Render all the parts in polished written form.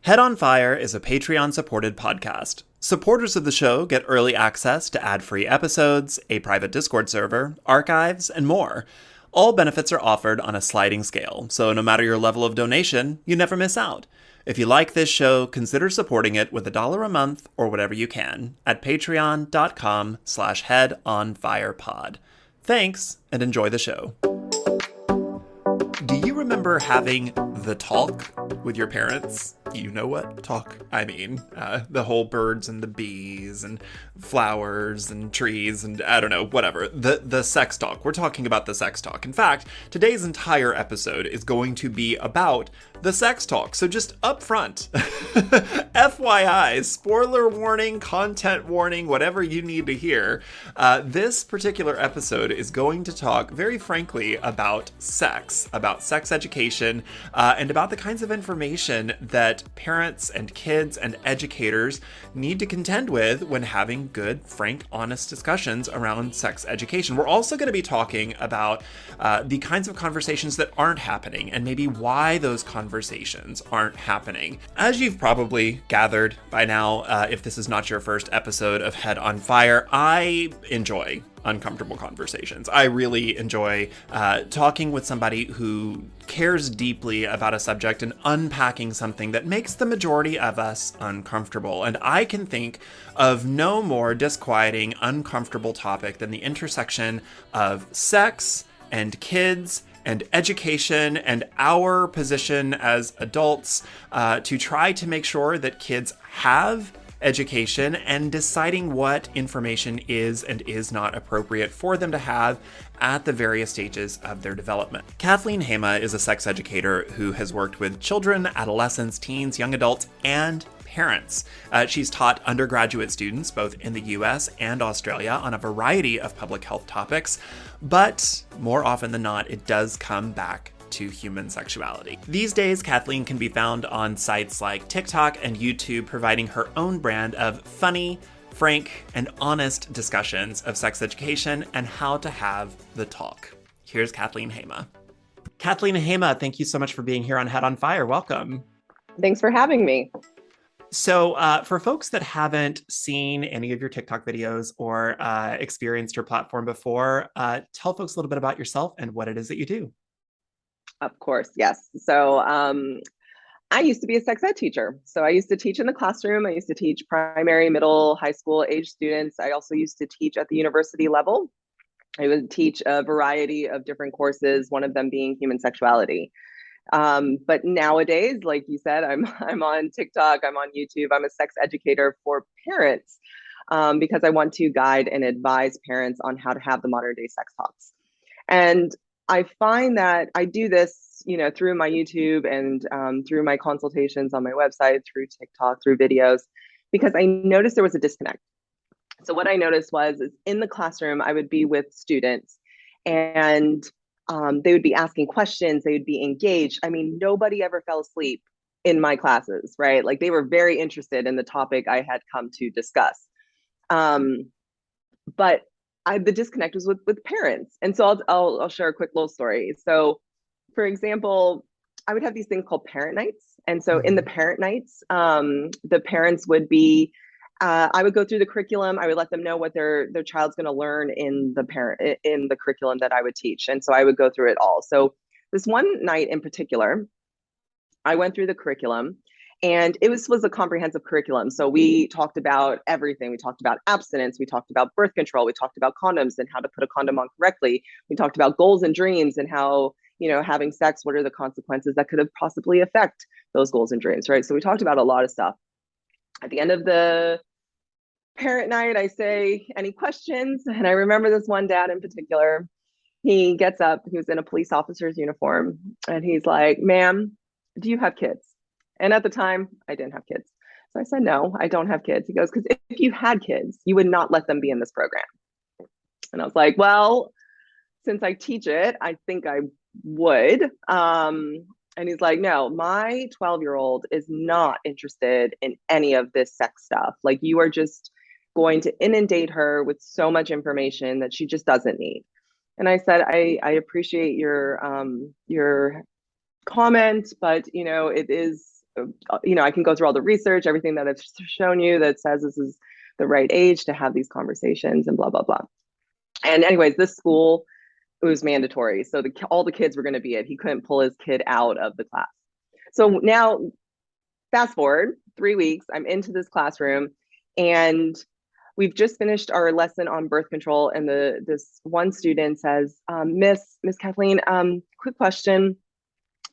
Head on Fire is a Patreon-supported podcast. Supporters of the show get early access to ad-free episodes, a private Discord server, archives, and more. All benefits are offered on a sliding scale, so no matter your level of donation, you never miss out. If you like this show, consider supporting it with $1 a month or whatever you can at patreon.com/headonfirepod. Thanks, and enjoy the show. Do you remember having the talk with your parents? You know what talk I mean. The whole birds and the bees and flowers and trees and I don't know, whatever. The sex talk. We're talking about the sex talk. In fact, today's entire episode is going to be about the sex talk. So just up front, FYI, spoiler warning, content warning, whatever you need to hear. This particular episode is going to talk very frankly about sex education, and about the kinds of information that parents and kids and educators need to contend with when having good, frank, honest discussions around sex education. We're also going to be talking about the kinds of conversations that aren't happening and maybe why those conversations aren't happening. As you've probably gathered by now, if this is not your first episode of Head on Fire, I enjoy uncomfortable conversations. I really enjoy talking with somebody who cares deeply about a subject and unpacking something that makes the majority of us uncomfortable. And I can think of no more disquieting, uncomfortable topic than the intersection of sex and kids and education and our position as adults to try to make sure that kids have education and deciding what information is and is not appropriate for them to have at the various stages of their development. Kathleen Hema is a sex educator who has worked with children, adolescents, teens, young adults, and parents. She's taught undergraduate students both in the US and Australia on a variety of public health topics, but more often than not, it does come back to human sexuality. These days, Kathleen can be found on sites like TikTok and YouTube, providing her own brand of funny, frank, and honest discussions of sex education and how to have the talk. Here's Kathleen Hema. Kathleen Hema, thank you so much for being here on Head on Fire. Welcome. Thanks for having me. So for folks that haven't seen any of your TikTok videos or experienced your platform before, tell folks a little bit about yourself and what it is that you do. Of course, yes. So I used to be a sex ed teacher. So I used to teach in the classroom. I used to teach primary, middle, high school age students. I also used to teach at the university level. I would teach a variety of different courses, one of them being human sexuality. But nowadays, like you said, I'm on TikTok, I'm on YouTube. I'm a sex educator for parents because I want to guide and advise parents on how to have the modern day sex talks. And I find that I do this, through my YouTube and through my consultations on my website, through TikTok, through videos, because I noticed there was a disconnect. So what I noticed was is in the classroom, I would be with students and they would be asking questions, they would be engaged. I mean, nobody ever fell asleep in my classes, right? Like they were very interested in the topic I had come to discuss. But the disconnect was with parents. And so I'll share a quick little story. So for example, I would have these things called parent nights. And so in the parent nights, the parents would be, I would go through the curriculum. I would let them know what their child's going to learn in the curriculum that I would teach. And so I would go through it all. So this one night in particular, I went through the curriculum. And it was a comprehensive curriculum. So we talked about everything. We talked about abstinence. We talked about birth control. We talked about condoms and how to put a condom on correctly. We talked about goals and dreams and how, having sex, what are the consequences that could have possibly affect those goals and dreams, right? So we talked about a lot of stuff. At the end of the parent night, I say, any questions? And I remember this one dad in particular. He gets up, he was in a police officer's uniform, and he's like, ma'am, do you have kids? And at the time, I didn't have kids. So I said, no, I don't have kids. He goes, because if you had kids, you would not let them be in this program. And I was like, well, since I teach it, I think I would. And he's like, no, my 12-year-old is not interested in any of this sex stuff. Like you are just going to inundate her with so much information that she just doesn't need. And I said, I appreciate your comment, but it is I can go through all the research, everything that I've shown you that says this is the right age to have these conversations and blah, blah, blah. And anyways, this school, it was mandatory. So all the kids were going to be it. He couldn't pull his kid out of the class. So now, fast forward 3 weeks, I'm into this classroom, and we've just finished our lesson on birth control. And this one student says, Miss Kathleen, quick question.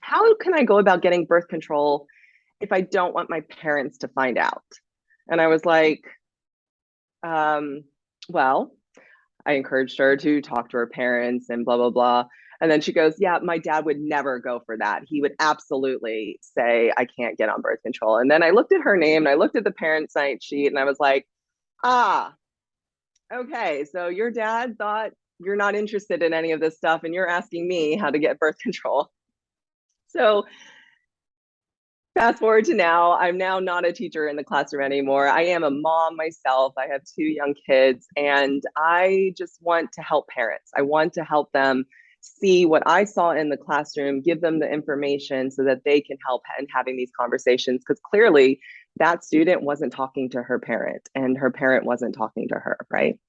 How can I go about getting birth control if I don't want my parents to find out? And I was like, well, I encouraged her to talk to her parents and blah, blah, blah. And then she goes, yeah, my dad would never go for that. He would absolutely say, I can't get on birth control. And then I looked at her name and I looked at the parent site sheet and I was like, okay, so your dad thought you're not interested in any of this stuff and you're asking me how to get birth control. So fast forward to now, I'm now not a teacher in the classroom anymore. I am a mom myself. I have 2 young kids, and I just want to help parents. I want to help them see what I saw in the classroom, give them the information so that they can help in having these conversations, because clearly that student wasn't talking to her parent and her parent wasn't talking to her, right?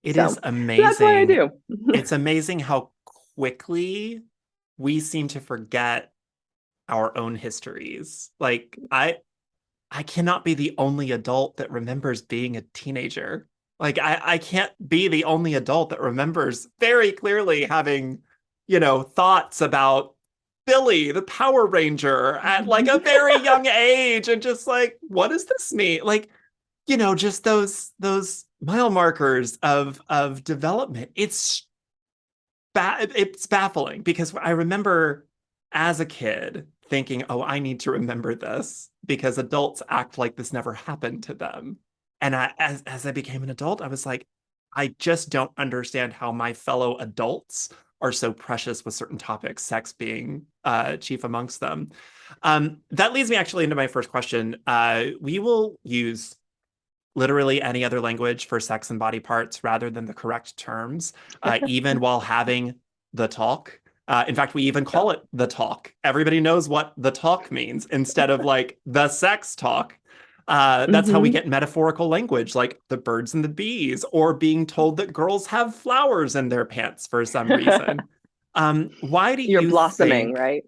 It is amazing. That's what I do. It's amazing how quickly we seem to forget our own histories. Like I cannot be the only adult that remembers being a teenager. Like I can't be the only adult that remembers very clearly having, thoughts about Billy, the Power Ranger, at like a very young age, and just like, what does this mean? Like, just those mile markers of development. It's baffling, because I remember as a kid thinking, oh, I need to remember this because adults act like this never happened to them. And as I became an adult, I was like, I just don't understand how my fellow adults are so precious with certain topics, sex being chief amongst them. That leads me actually into my first question. We will use literally any other language for sex and body parts rather than the correct terms, even while having the talk. In fact, we even call it the talk. Everybody knows what the talk means instead of like the sex talk. That's how we get metaphorical language, like the birds and the bees, or being told that girls have flowers in their pants for some reason. Why do You're you blossoming, think right?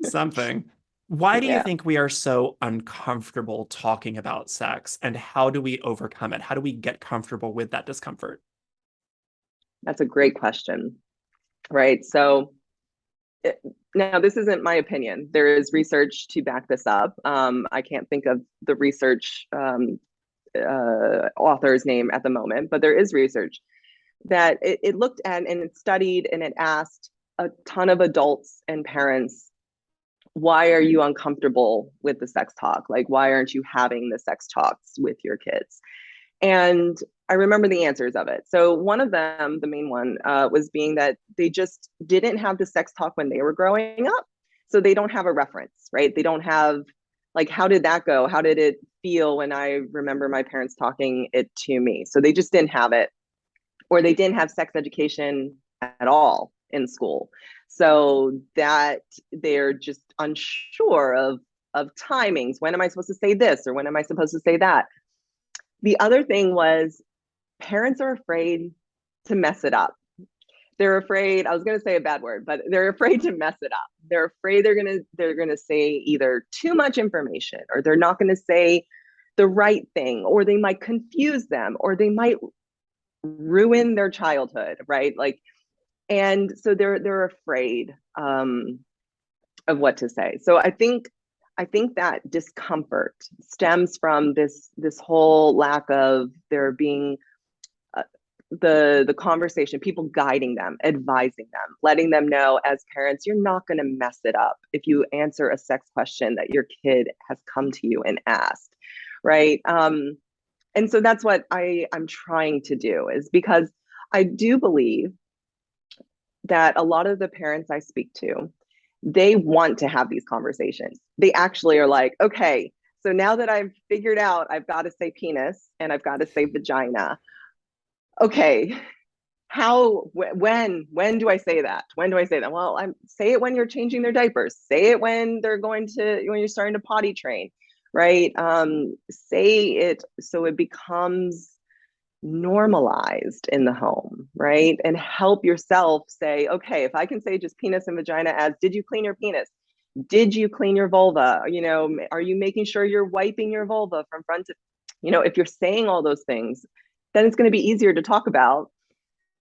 something? Why do you Yeah. think we are so uncomfortable talking about sex, and how do we overcome it? How do we get comfortable with that discomfort? That's a great question, right? So now this isn't my opinion. There is research to back this up. I can't think of the research author's name at the moment, but there is research that it looked at and it studied and it asked a ton of adults and parents, why are you uncomfortable with the sex talk? Like, why aren't you having the sex talks with your kids? And I remember the answers of it. So one of them, the main one, was being that they just didn't have the sex talk when they were growing up. So they don't have a reference, right? They don't have, like, how did that go? How did it feel when I remember my parents talking it to me? So they just didn't have it, or they didn't have sex education at all in school. So that they're just unsure of timings. When am I supposed to say this, or when am I supposed to say that? The other thing was, parents are afraid to mess it up. They're afraid, I was going to say a bad word, but they're afraid to mess it up. They're afraid they're going to say either too much information, or they're not going to say the right thing, or they might confuse them, or they might ruin their childhood, right? Like, and so they're afraid of what to say. So I think that discomfort stems from this whole lack of there being the conversation, people guiding them, advising them, letting them know as parents, you're not going to mess it up if you answer a sex question that your kid has come to you and asked, right? And so that's what I'm trying to do, is because I do believe that a lot of the parents I speak to, they want to have these conversations. They actually are like, okay, so now that I've figured out I've got to say penis and I've got to say vagina, okay, when do I say that? When do I say that? Well, I'm say it when you're changing their diapers. Say it when when you're starting to potty train, right? Say it so it becomes normalized in the home, right? And help yourself say, okay, if I can say just penis and vagina as, did you clean your penis? Did you clean your vulva? You know, are you making sure you're wiping your vulva from front to, you know, if you're saying all those things, then it's going to be easier to talk about,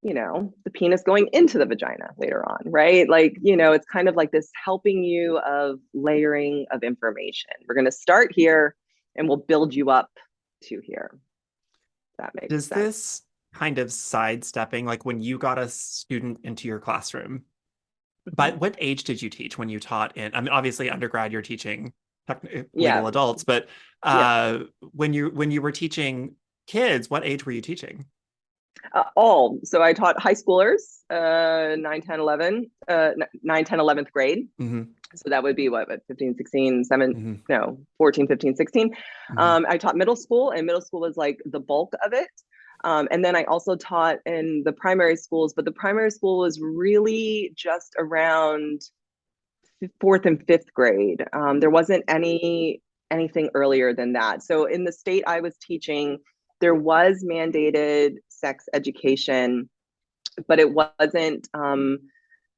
you know, the penis going into the vagina later on, right? Like, you know, it's kind of like this helping you of layering of information. We're going to start here and we'll build you up to here. That makes Does sense. this kind of sidestepping, like when you got a student into your classroom, by what age did you teach when you taught in, I mean, obviously undergrad, you're teaching Yeah. legal adults, but Yeah. when you were teaching kids, what age were you teaching? All. So I taught high schoolers, 9, 10, 11, 9, 10, 11th grade. Mm-hmm. So that would be what 15, 16, 7, Mm-hmm. no, 14, 15, 16. Mm-hmm. I taught middle school, and middle school was like the bulk of it. And then I also taught in the primary schools, but the primary school was really just around fourth and fifth grade. There wasn't anything earlier than that. So in the state I was teaching, there was mandated sex education, but it wasn't.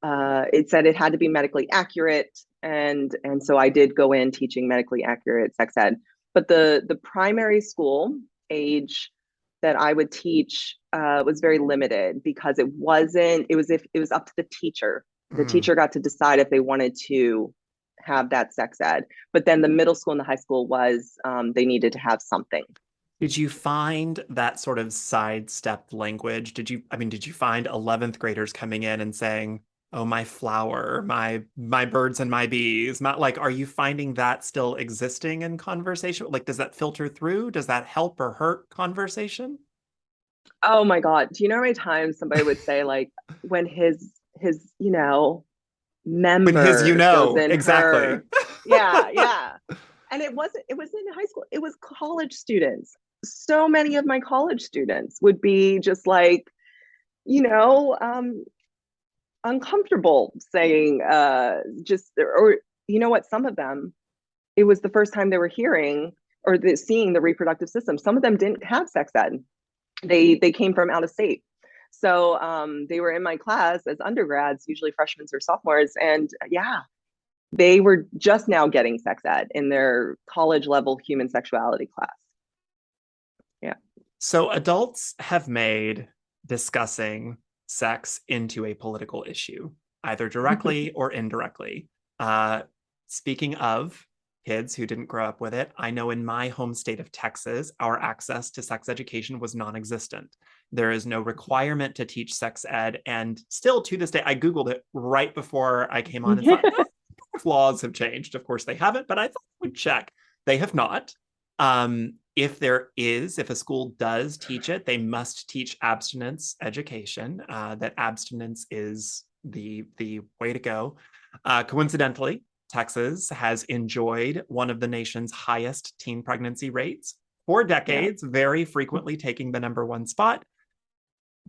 It said it had to be medically accurate, and so I did go in teaching medically accurate sex ed. But the primary school age that I would teach was very limited because it wasn't. It was if it was up to the teacher. The Mm. teacher got to decide if they wanted to have that sex ed. But then the middle school and the high school was they needed to have something. Did you find that sort of sidestepped language? Did you find 11th graders coming in and saying, "Oh, my flower, my birds and my bees"? Not like, are you finding that still existing in conversation? Like, does that filter through? Does that help or hurt conversation? Oh my God. Do you know how many times somebody would say like when his, you know, When his, member goes in exactly. her. Yeah, yeah. And it wasn't in high school, it was college students. So many of my college students would be just like, you know, uncomfortable saying just or you know what, some of them, it was the first time they were hearing or seeing the reproductive system. Some of them didn't have sex ed. They came from out of state. So they were in my class as undergrads, usually freshmen or sophomores. And yeah, they were just now getting sex ed in their college level human sexuality class. Yeah. So adults have made discussing sex into a political issue, either directly or indirectly. Speaking of kids who didn't grow up with it, I know in my home state of Texas, our access to sex education was non-existent. There is no requirement to teach sex ed. And still to this day, I Googled it right before I came on and thought, laws have changed. Of course they haven't, but I thought I would check. They have not. If a school does teach it, they must teach abstinence education. That abstinence is the way to go. Coincidentally, Texas has enjoyed one of the nation's highest teen pregnancy rates for decades, very frequently taking the #1 spot.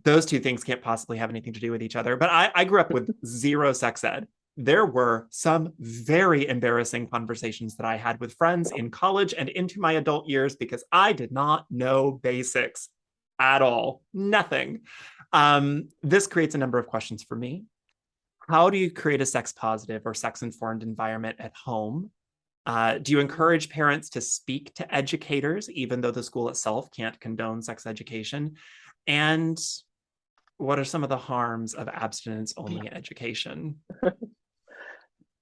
Those two things can't possibly have anything to do with each other. But I grew up with zero sex ed. There were some very embarrassing conversations that I had with friends in college and into my adult years because I did not know basics at all. Nothing. This creates a number of questions for me. How do you create a sex positive or sex informed environment at home? Do you encourage parents to speak to educators, even though the school itself can't condone sex education? And what are some of the harms of abstinence only education?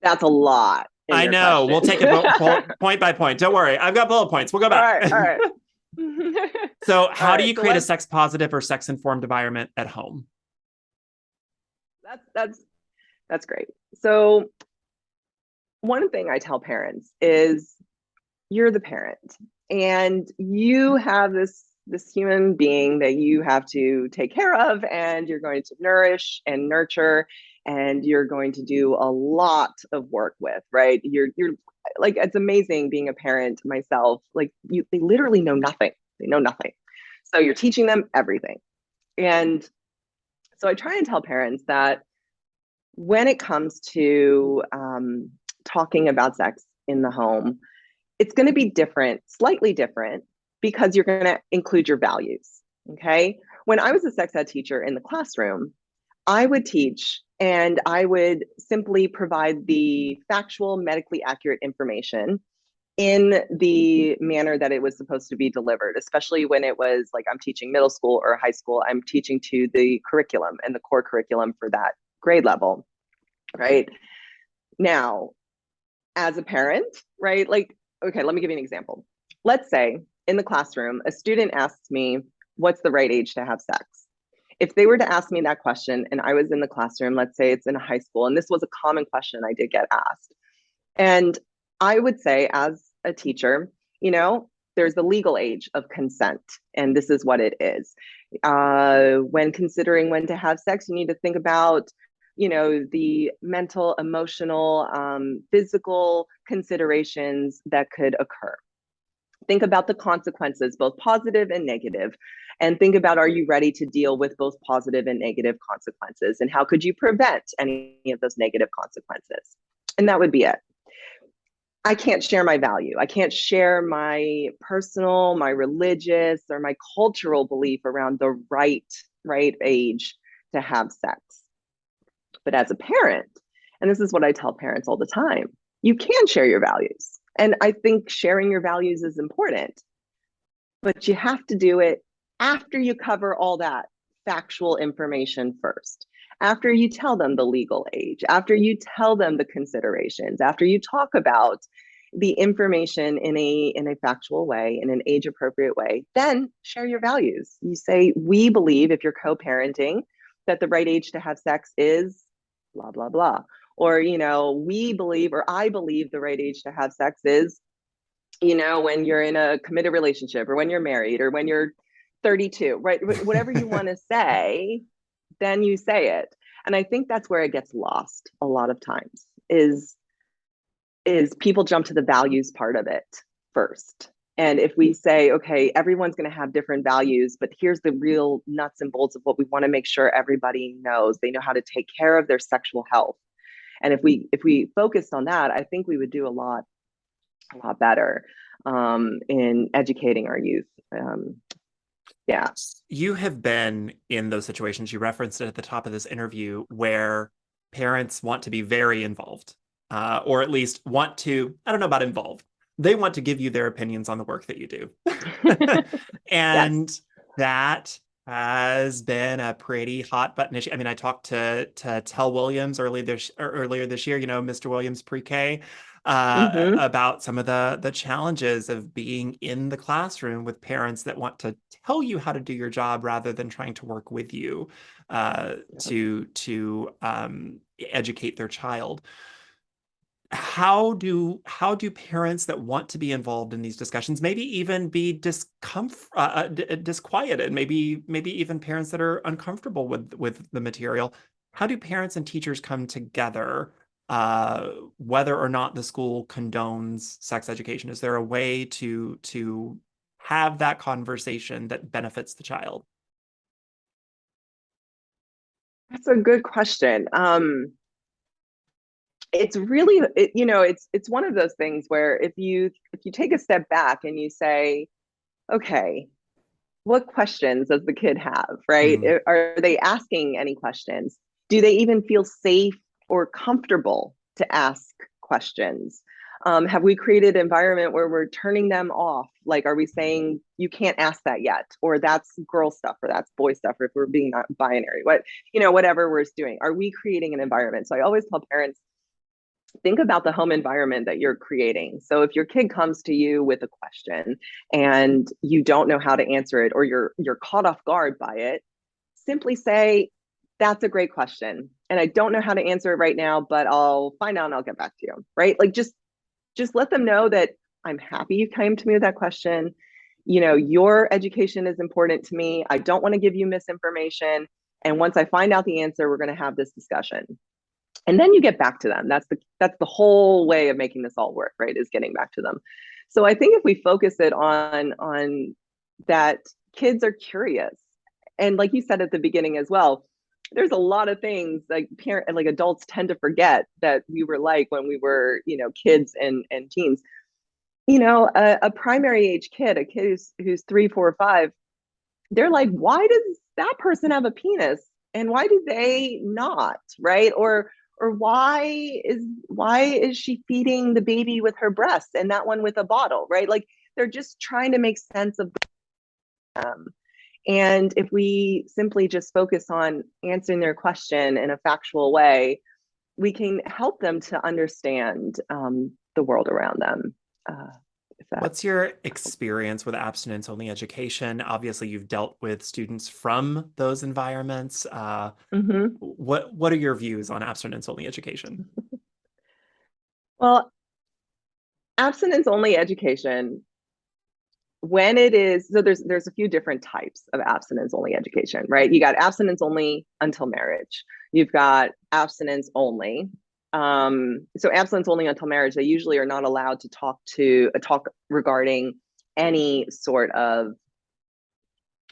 That's a lot in I your know. question. We'll take it point by point. Don't worry. I've got bullet points. We'll go All back. right, all right. So, All how do right, you so create a sex positive or sex informed environment at home? that's great. So one thing I tell parents is you're the parent and you have this human being that you have to take care of, and you're going to nourish and nurture, and you're going to do a lot of work with, right? You're like, it's amazing being a parent myself. Like they literally know nothing. They know nothing. So you're teaching them everything. And So I try and tell parents that when it comes to talking about sex in the home, it's going to be different, slightly different, because you're going to include your values. Okay. When I was a sex ed teacher in the classroom, I would teach and I would simply provide the factual, medically accurate information in the manner that it was supposed to be delivered, especially when it was like I'm teaching middle school or high school, I'm teaching to the curriculum and the core curriculum for that grade level, right? Now, as a parent, right? Like, okay, let me give you an example. Let's say in the classroom, a student asks me, what's the right age to have sex? If they were to ask me that question and I was in the classroom, let's say it's in a high school, and this was a common question I did get asked. And I would say, as a teacher, there's the legal age of consent, and this is what it is. When considering when to have sex, you need to think about, the mental, emotional, physical considerations that could occur. Think about the consequences, both positive and negative, and think about, are you ready to deal with both positive and negative consequences? And how could you prevent any of those negative consequences? And that would be it. I can't share my value. I can't share my personal, my religious, or my cultural belief around the right age to have sex. But as a parent, and this is what I tell parents all the time, you can share your values. And I think sharing your values is important, but you have to do it after you cover all that factual information first. After you tell them the legal age, after you tell them the considerations, after you talk about the information in a factual way, in an age appropriate way, then share your values. You say, we believe, if you're co-parenting, that the right age to have sex is blah, blah, blah. Or, we believe, or I believe the right age to have sex is, when you're in a committed relationship, or when you're married, or when you're 32, right? Whatever you want to say, then you say it. And I think that's where it gets lost a lot of times, is people jump to the values part of it first. And if we say, okay, everyone's going to have different values, but here's the real nuts and bolts of what we want to make sure everybody knows. They know how to take care of their sexual health. And if we focused on that, I think we would do a lot better in educating our youth. Yeah. You have been in those situations. You referenced it at the top of this interview where parents want to be very involved, or at least want to, I don't know about involved. They want to give you their opinions on the work that you do. And yes, that has been a pretty hot button issue. I mean, I talked to Tell Williams earlier this year, Mr. Williams pre-K, about some of the challenges of being in the classroom with parents that want to tell you how to do your job rather than trying to work with you to educate their child. How do parents that want to be involved in these discussions maybe even be disquieted, maybe even parents that are uncomfortable with the material? How do parents and teachers come together, whether or not the school condones sex education? Is there a way to have that conversation that benefits the child? That's a good question. It's really, it's one of those things where if you take a step back and you say, okay, what questions does the kid have, right? Are they asking any questions? Do they even feel safe or comfortable to ask questions? Have we created an environment where we're turning them off? Like, are we saying you can't ask that yet, or that's girl stuff, or that's boy stuff, or if we're being not binary, whatever we're doing? Are we creating an environment? So I always tell parents, think about the home environment that you're creating. So if your kid comes to you with a question and you don't know how to answer it, or you're caught off guard by it, simply say, that's a great question, and I don't know how to answer it right now, but I'll find out and I'll get back to you, right? Like, just let them know that I'm happy you came to me with that question. Your education is important to me. I don't want to give you misinformation. And once I find out the answer, we're going to have this discussion. And then you get back to them. That's the whole way of making this all work, right? Is getting back to them. So I think if we focus it on that, kids are curious. And like you said at the beginning as well, there's a lot of things like like adults tend to forget that we were like when we were, kids and teens. A primary age kid, a kid who's 3, 4, 5, they're like, why does that person have a penis and why do they not, right? Or why is she feeding the baby with her breast and that one with a bottle, right? Like they're just trying to make sense of them. And if we simply just focus on answering their question in a factual way, we can help them to understand the world around them. What's your experience with abstinence-only education? Obviously, you've dealt with students from those environments. What are your views on abstinence-only education? Well, abstinence-only education, when it is, so there's a few different types of abstinence-only education, right? You got abstinence-only until marriage. You've got abstinence-only. So abstinence-only until marriage, they usually are not allowed to talk regarding any sort of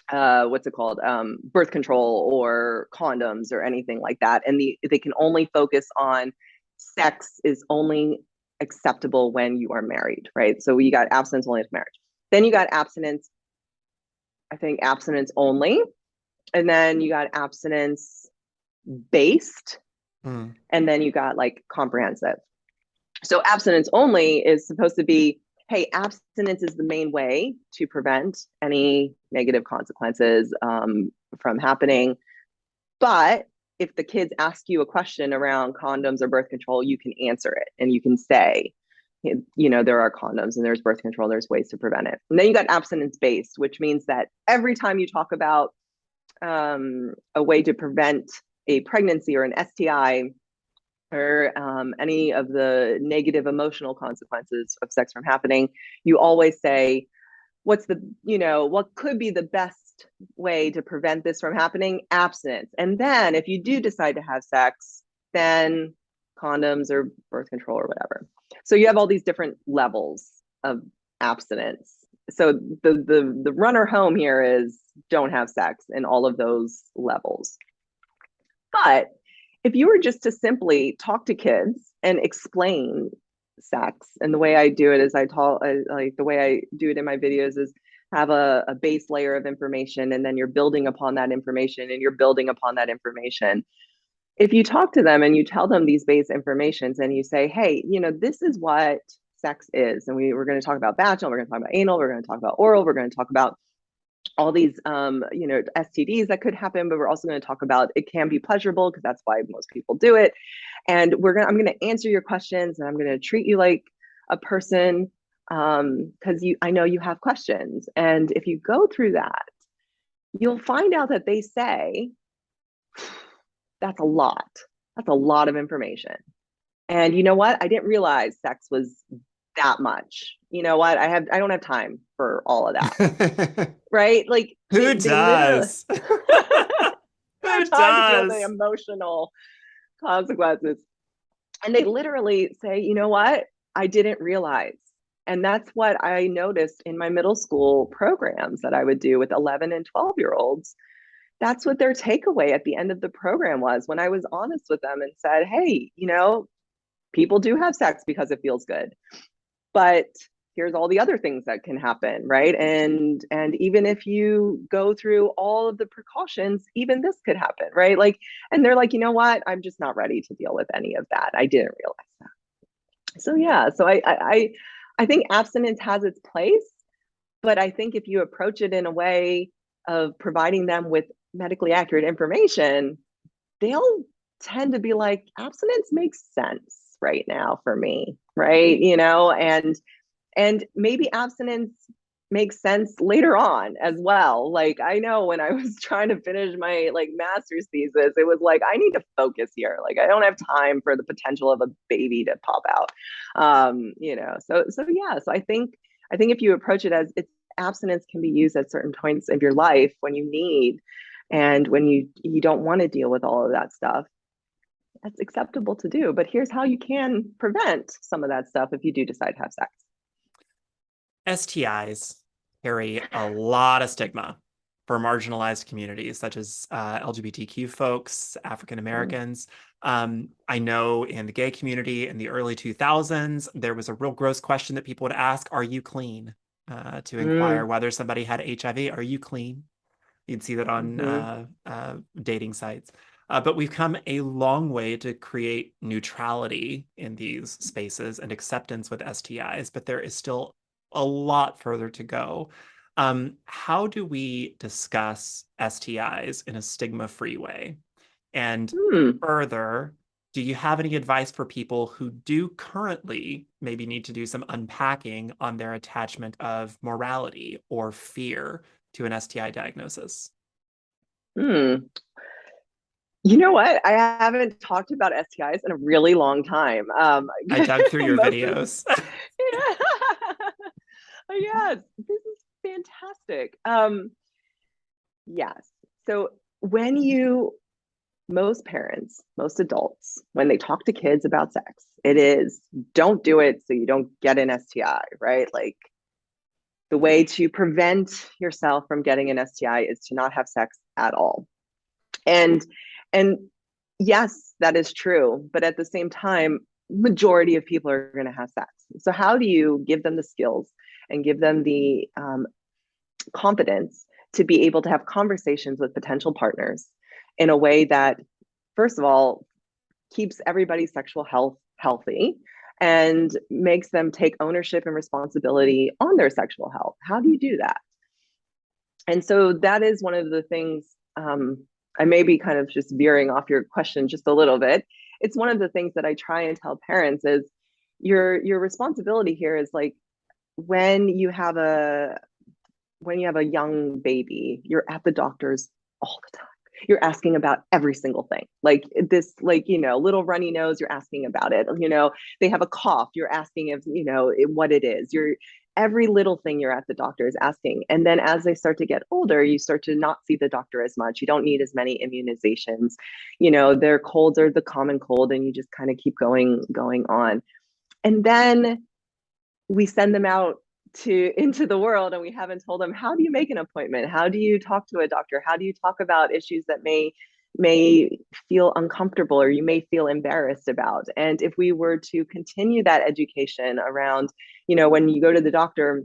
what's it called, birth control or condoms or anything like that, and they can only focus on sex is only acceptable when you are married, right? So you got abstinence only at marriage, then you got abstinence only, and then you got abstinence based, and then you got like comprehensive. So abstinence only is supposed to be, hey, abstinence is the main way to prevent any negative consequences from happening. But if the kids ask you a question around condoms or birth control, you can answer it and you can say, there are condoms and there's birth control, there's ways to prevent it. And then you got abstinence based, which means that every time you talk about a way to prevent a pregnancy or an STI or any of the negative emotional consequences of sex from happening, you always say, what could be the best way to prevent this from happening? Abstinence. And then if you do decide to have sex, then condoms or birth control or whatever. So you have all these different levels of abstinence. So the runner home here is don't have sex in all of those levels. But if you were just to simply talk to kids and explain sex, and the way I do it is the way I do it in my videos is have a base layer of information, and then you're building upon that information and you're building upon that information. If you talk to them and you tell them these base informations and you say, hey, this is what sex is, and we're going to talk about vaginal, we're going to talk about anal, we're going to talk about oral, we're going to talk about all these STDs that could happen, but we're also going to talk about it can be pleasurable because that's why most people do it. And I'm going to answer your questions and I'm going to treat you like a person because I know you have questions. And if you go through that, you'll find out that they say, that's a lot. That's a lot of information. And you know what? I didn't realize sex was that much. You know what? I don't have time for all of that. Right? Like who does? Who does? The emotional consequences. And they literally say, you know what? I didn't realize. And that's what I noticed in my middle school programs that I would do with 11 and 12-year-olds. That's what their takeaway at the end of the program was when I was honest with them and said, hey, people do have sex because it feels good. But here's all the other things that can happen, right? And even if you go through all of the precautions, even this could happen, right? Like, and they're like, you know what? I'm just not ready to deal with any of that. I didn't realize that. So yeah, so I think abstinence has its place, but I think if you approach it in a way of providing them with medically accurate information, they'll tend to be like, abstinence makes sense right now for me, right? And maybe abstinence makes sense later on as well. Like I know when I was trying to finish my master's thesis, it was like, I need to focus here. Like I don't have time for the potential of a baby to pop out. So yeah. So I think if you approach it as abstinence can be used at certain points of your life when you need, and when you don't want to deal with all of that stuff, that's acceptable to do. But here's how you can prevent some of that stuff if you do decide to have sex. STIs carry a lot of stigma. for marginalized communities such as LGBTQ folks, African Mm. Americans. I know in the gay community in the early 2000s, there was a real gross question that people would ask, "Are you clean?" To inquire Mm. whether somebody had HIV. Are you clean? You'd see that on Hmm. dating sites. But we've come a long way to create neutrality in these spaces and acceptance with STIs, but there is still a lot further to go. How do we discuss STIs in a stigma-free way? And Hmm. further, do you have any advice for people who do currently maybe need to do some unpacking on their attachment of morality or fear to an STI diagnosis? Hmm. You know what? I haven't talked about STIs in a really long time. I dug through your Mostly, videos. yeah. Yes, this is fantastic. Yes. So when you, most parents, most adults, when they talk to kids about sex, it is don't do it so you don't get an STI, right? Like the way to prevent yourself from getting an STI is to not have sex at all. And and yes, that is true, but at the same time, majority of people are going to have sex. So how do you give them the skills and give them the confidence to be able to have conversations with potential partners in a way that, first of all, keeps everybody's sexual health healthy and makes them take ownership and responsibility on their sexual health? How do you do that? And so that is one of the things. I may be kind of just veering off your question just a little bit. It's one of the things that I try and tell parents is your responsibility here is like when you have a young baby, you're at the doctor's all the time. You're asking about every single thing. Like this, like, little runny nose, you're asking about it. They have a cough, you're asking if, what it is. You're every little thing you're at the doctor is asking. And then as they start to get older, you start to not see the doctor as much. You don't need as many immunizations. Their colds are the common cold, and you just kind of keep going on. And then we send them out to into the world, and we haven't told them, how do you make an appointment, how do you talk to a doctor, how do you talk about issues that may feel uncomfortable or you may feel embarrassed about. And if we were to continue that education around, when you go to the doctor,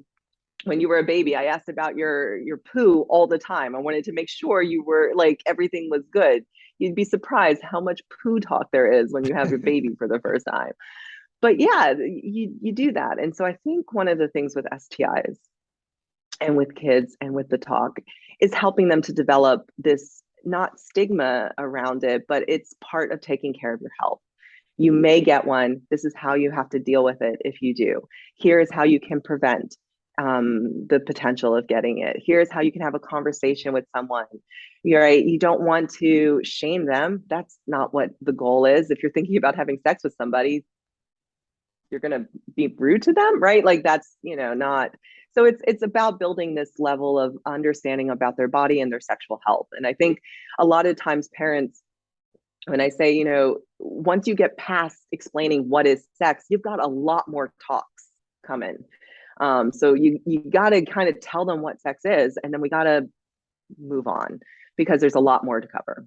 when you were a baby, I asked about your poo all the time. I wanted to make sure you were like everything was good. You'd be surprised how much poo talk there is when you have your baby for the first time. But yeah, you do that. And so I think one of the things with STIs and with kids and with the talk is helping them to develop this not stigma around it, but it's part of taking care of your health. You may get one. This is how you have to deal with it if you do. Here's how you can prevent the potential of getting it. Here's how you can have a conversation with someone. You're right. You don't want to shame them. That's not what the goal is. If you're thinking about having sex with somebody, you're going to be rude to them, right? Like that's, not. So it's about building this level of understanding about their body and their sexual health. And I think a lot of times parents, when I say, once you get past explaining what is sex, you've got a lot more talks coming. So you got to kind of tell them what sex is, and then we got to move on because there's a lot more to cover.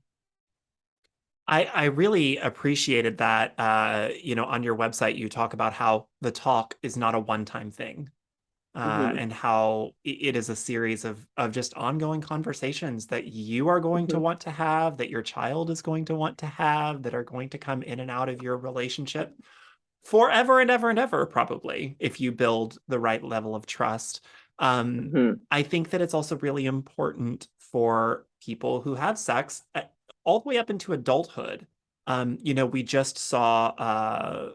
I really appreciated that. On your website, you talk about how the talk is not a one-time thing, Mm-hmm. and how it is a series of just ongoing conversations that you are going to Mm-hmm. want to have, that your child is going to want to have, that are going to come in and out of your relationship forever and ever and ever, probably, if you build the right level of trust. Um, Mm-hmm. I think that it's also really important for people who have sex all the way up into adulthood. We just saw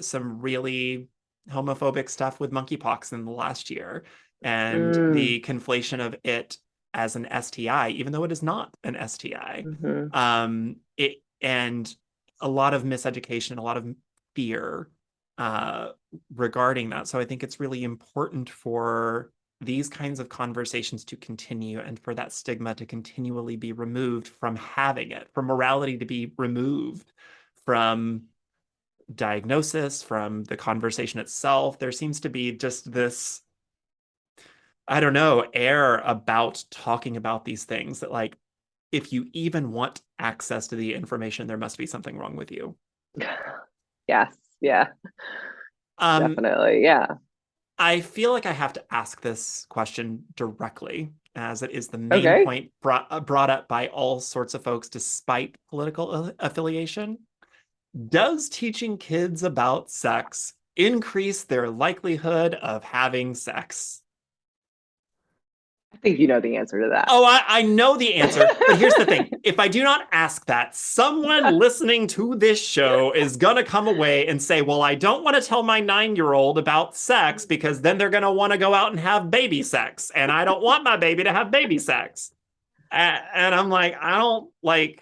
some really homophobic stuff with monkeypox in the last year, and Mm. the conflation of it as an STI, even though it is not an STI. Mm-hmm. And a lot of miseducation, a lot of fear uh, regarding that. So I think it's really important for these kinds of conversations to continue and for that stigma to continually be removed from having it, for morality to be removed from diagnosis, from the conversation itself. There seems to be just this I don't know, air about talking about these things that like if you even want access to the information, there must be something wrong with you. Yes, yeah, Um, definitely. Yeah. I feel like I have to ask this question directly, as it is the main Okay. point brought up by all sorts of folks, despite political affiliation. Does teaching kids about sex increase their likelihood of having sex? I think you know the answer to that. Oh, I know the answer, but here's the thing. If I do not ask that, someone listening to this show is going to come away and say, well, I don't want to tell my 9-year-old about sex because then they're going to want to go out and have baby sex. And I don't want my baby to have baby sex. And I'm like, I don't like,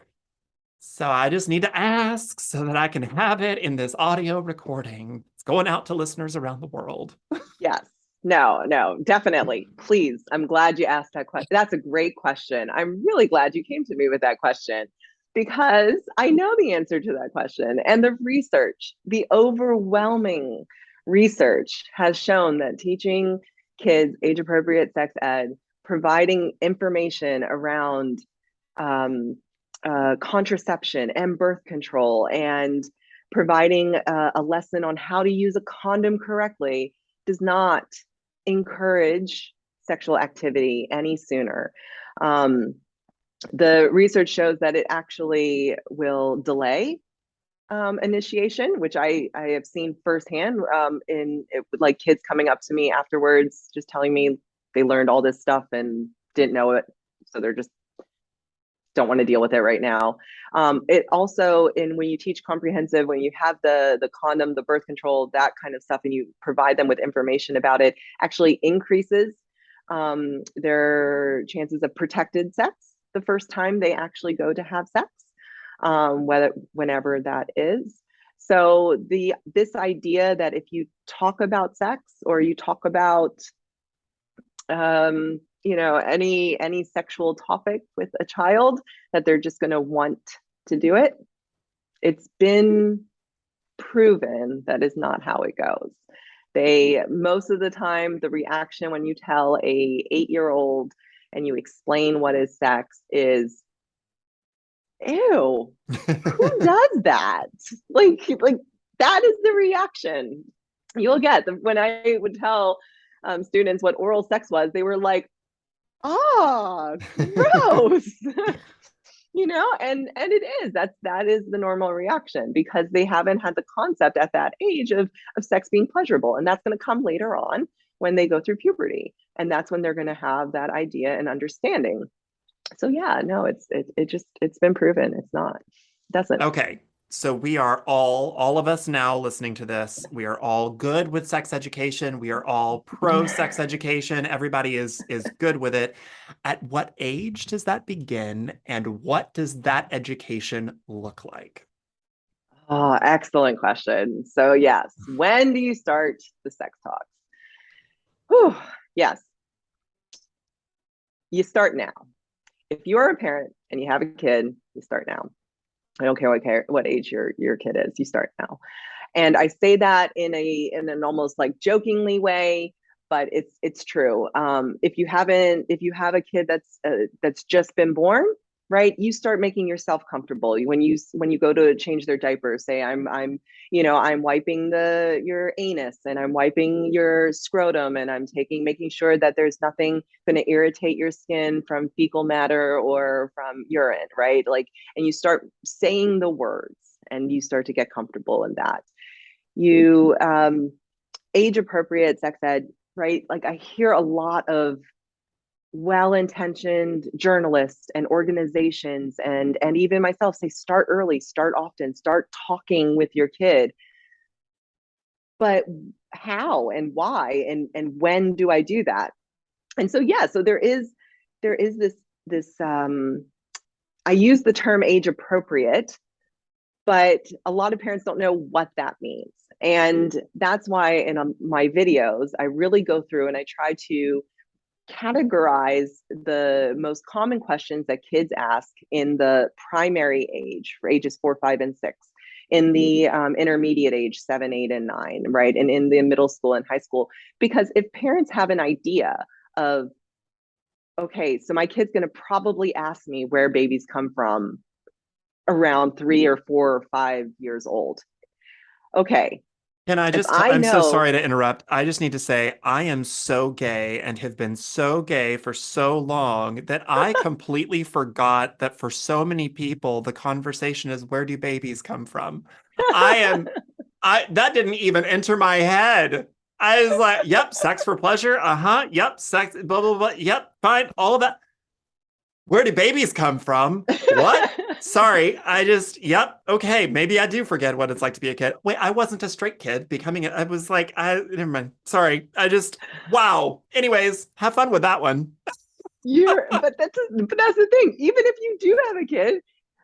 so I just need to ask so that I can have it in this audio recording. It's going out to listeners around the world. Yes. No, no, definitely. Please. I'm glad you asked that question. That's a great question. I'm really glad you came to me with that question because I know the answer to that question. And the research, the overwhelming research has shown that teaching kids age appropriate sex ed, providing information around um, contraception and birth control and providing a lesson on how to use a condom correctly does not encourage sexual activity any sooner. The research shows that it actually will delay initiation, which I have seen firsthand in it, like kids coming up to me afterwards, just telling me they learned all this stuff and didn't know it. So they're just don't want to deal with it right now. It also, in when you teach comprehensive, when you have the condom, the birth control, that kind of stuff, and you provide them with information about it, actually increases their chances of protected sex the first time they actually go to have sex, whenever that is. So this idea that if you talk about sex or you talk about any sexual topic with a child, that they're just going to want to do it, it's been proven that is not how it goes. They most of the time, the reaction when you tell a 8-year-old and you explain what is sex is, ew, who does that? Like that is the reaction you'll get. When I would tell students what oral sex was, they were like, ah, gross. And it is, that is the normal reaction because they haven't had the concept at that age of sex being pleasurable, and that's going to come later on when they go through puberty, and that's when they're going to have that idea and understanding. So yeah, no, it's been proven it's not, it doesn't. Okay. So we are all of us now listening to this, we are all good with sex education. We are all pro sex education. Everybody is good with it. At what age does that begin, and what does that education look like? Oh, excellent question. So yes, when do you start the sex talks? Whew, yes, you start now. If you're a parent and you have a kid, you start now. I don't care what age your kid is, you start now. And I say that in an almost like jokingly way, but it's true. If you have a kid that's just been born, right, you start making yourself comfortable when you go to change their diaper. Say I'm wiping your anus and I'm wiping your scrotum and I'm making sure that there's nothing going to irritate your skin from fecal matter or from urine, right? Like, and you start saying the words and you start to get comfortable in that. You age appropriate sex ed, right? Like I hear a lot of well-intentioned journalists and organizations and even myself say start early, start often, start talking with your kid. But how and why and when do I do that? And so yeah, so there is this I use the term age appropriate, but a lot of parents don't know what that means. And that's why in my videos, I really go through and I try to categorize the most common questions that kids ask in the primary age for ages 4, 5, and 6, in the intermediate age 7, 8, and 9, right, and in the middle school and high school. Because if parents have an idea of, okay, so my kid's going to probably ask me where babies come from around 3 or 4 or 5 years old. Okay, Can I if just, I I'm so know, sorry to interrupt. I just need to say, I am so gay and have been so gay for so long that I completely forgot that for so many people, the conversation is, where do babies come from? I am, that didn't even enter my head. I was like, yep, sex for pleasure. Uh-huh. Yep, sex, blah, blah, blah. Yep, fine. All of that. Where do babies come from? What? Sorry, yep, okay, maybe I do forget what it's like to be a kid. Wait, I wasn't a straight kid. I was like, never mind. Sorry, wow. Anyways, have fun with that one. but that's the thing. Even if you do have a kid,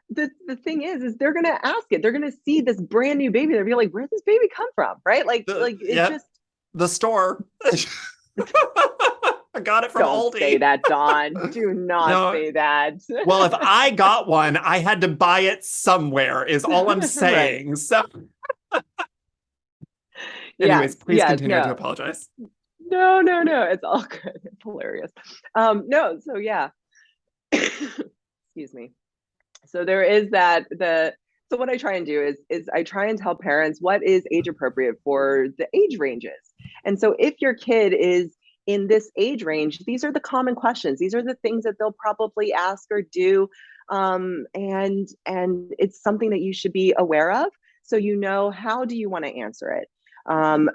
the thing is they're gonna ask it. They're gonna see this brand new baby. They're gonna be like, where'd this baby come from? Right? Like it Yep, just the store. I got it from don't say Aldi. that, Dawn. Do not No, say that. well, if I got one, I had to buy it somewhere, is all I'm Right. saying. So, anyways, Yes, please yes, continue to no. apologize. No, no, no. It's all good. It's hilarious. No, so yeah. Excuse me. So there is that the so what I try and do is I try and tell parents what is age appropriate for the age ranges. And so if your kid is in this age range, these are the common questions. These are the things that they'll probably ask or do. And it's something that you should be aware of. So you know, how do you want to answer it?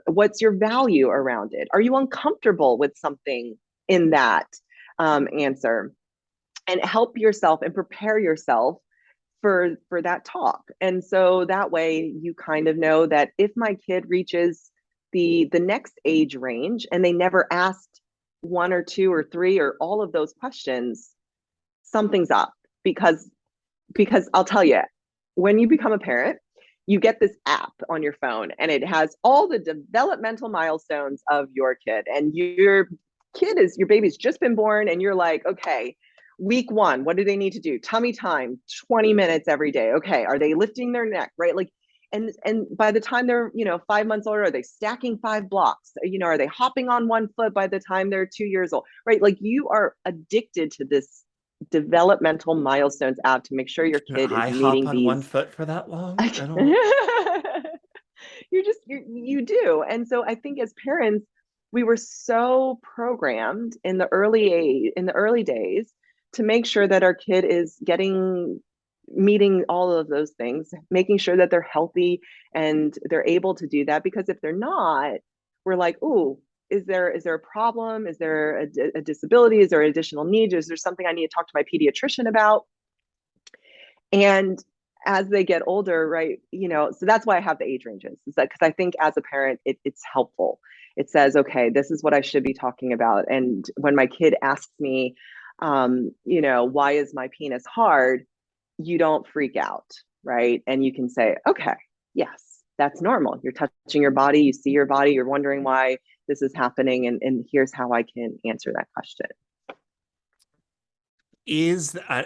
What's your value around it? Are you uncomfortable with something in that answer? And help yourself and prepare yourself for that talk. And so that way you kind of know that if my kid reaches the next age range and they never asked one or two or three or all of those questions, something's up. Because I'll tell you, when you become a parent, you get this app on your phone and it has all the developmental milestones of your kid. And your baby's just been born, and you're like, okay, week one, what do they need to do? Tummy time, 20 minutes every day. Okay, are they lifting their neck, right? Like, and by the time they're 5 months older, are they stacking 5 blocks? Are they hopping on one foot by the time they're 2 years old, right? Like, you are addicted to this developmental milestones app to make sure your Can kid is I hop meeting on one these. foot for that long? I don't. You do. And so I think as parents, we were so programmed in the early days to make sure that our kid is meeting all of those things, making sure that they're healthy and they're able to do that. Because if they're not, we're like, "Ooh, is there a problem? Is there a disability? Is there an additional need? Is there something I need to talk to my pediatrician about?" And as they get older, right, so that's why I have the age ranges. Is that because I think as a parent, it's helpful. It says, okay, this is what I should be talking about. And when my kid asks me, why is my penis hard? You don't freak out, right? And you can say, okay, yes, that's normal. You're touching your body, you see your body, you're wondering why this is happening, and here's how I can answer that question.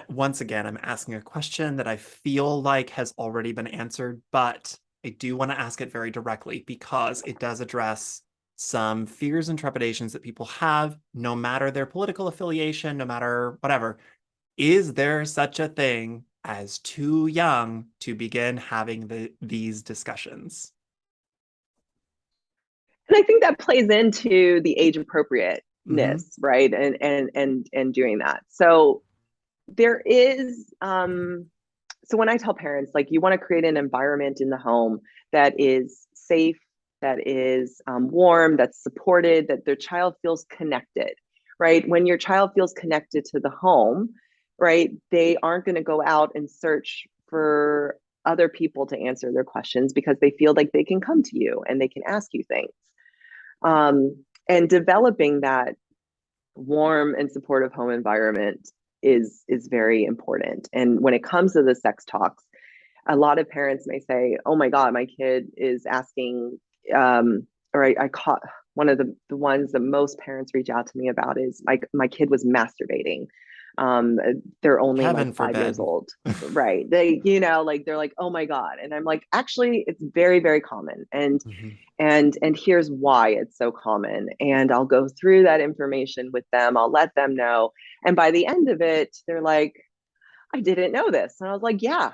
Once again, I'm asking a question that I feel like has already been answered, but I do want to ask it very directly because it does address some fears and trepidations that people have, no matter their political affiliation, no matter whatever. Is there such a thing as too young to begin having these discussions? And I think that plays into the age Hmm. appropriateness, right? And doing that. So there is so when I tell parents, like, you want to create an environment in the home that is safe, that is warm, that's supported, that their child feels connected, right? When your child feels connected to the home, right, they aren't going to go out and search for other people to answer their questions because they feel like they can come to you and they can ask you things. And developing that warm and supportive home environment is very important. And when it comes to the sex talks, a lot of parents may say, "Oh my God, my kid is asking," or I caught one of the ones that most parents reach out to me about is, my kid was masturbating they're only like Heaven 5 years forbid. old, right? They, like they're like, oh my God. And I'm like, actually, it's very, very common. Mhm. And here's why it's so common. And I'll go through that information with them. I'll let them know. And by the end of it, they're like, I didn't know this. And I was like, yeah,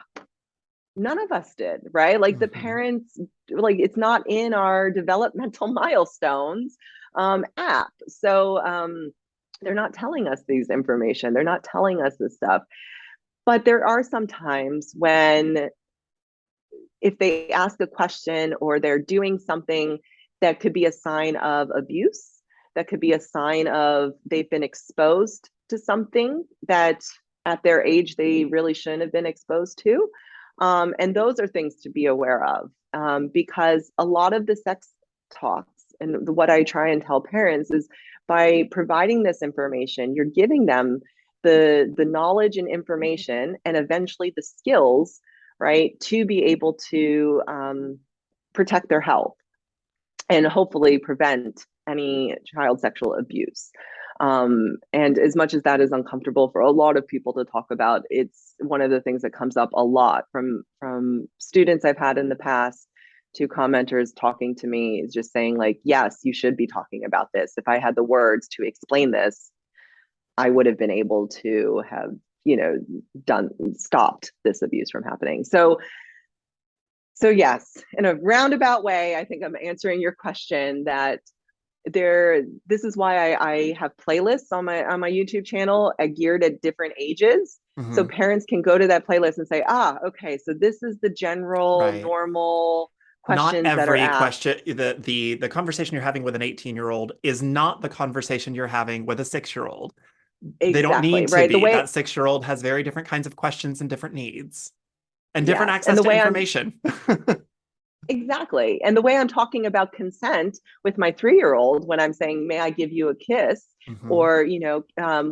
none of us did, right? Like the Mhm. parents, like it's not in our developmental milestones app. So they're not telling us these information. They're not telling us this stuff. But there are some times when if they ask a question or they're doing something that could be a sign of abuse, that could be a sign of they've been exposed to something that at their age they really shouldn't have been exposed to. And those are things to be aware of because a lot of the sex talks and what I try and tell parents is by providing this information, you're giving them the knowledge and information and eventually the skills, right, to be able to protect their health and hopefully prevent any child sexual abuse. And as much as that is uncomfortable for a lot of people to talk about, it's one of the things that comes up a lot from students I've had in the past to commenters talking to me, is just saying like, yes, you should be talking about this. If I had the words to explain this, I would have been able to have, done stopped this abuse from happening. So yes, in a roundabout way, I think I'm answering your question that this is why I have playlists on my YouTube channel geared at different ages. So Mhm. parents can go to that playlist and say, okay, so this is the general Right. normal Not questions that are every asked. question, the conversation you're having with an 18-year-old is not the conversation you're having with a 6-year-old. They don't Exactly, need to right. The be. way, That 6-year-old has very different kinds of questions and different needs and different yes. And access the to way I'm information. Exactly. And the way I'm talking about consent with my 3-year-old when I'm saying, may I give you a kiss? Mhm. Or,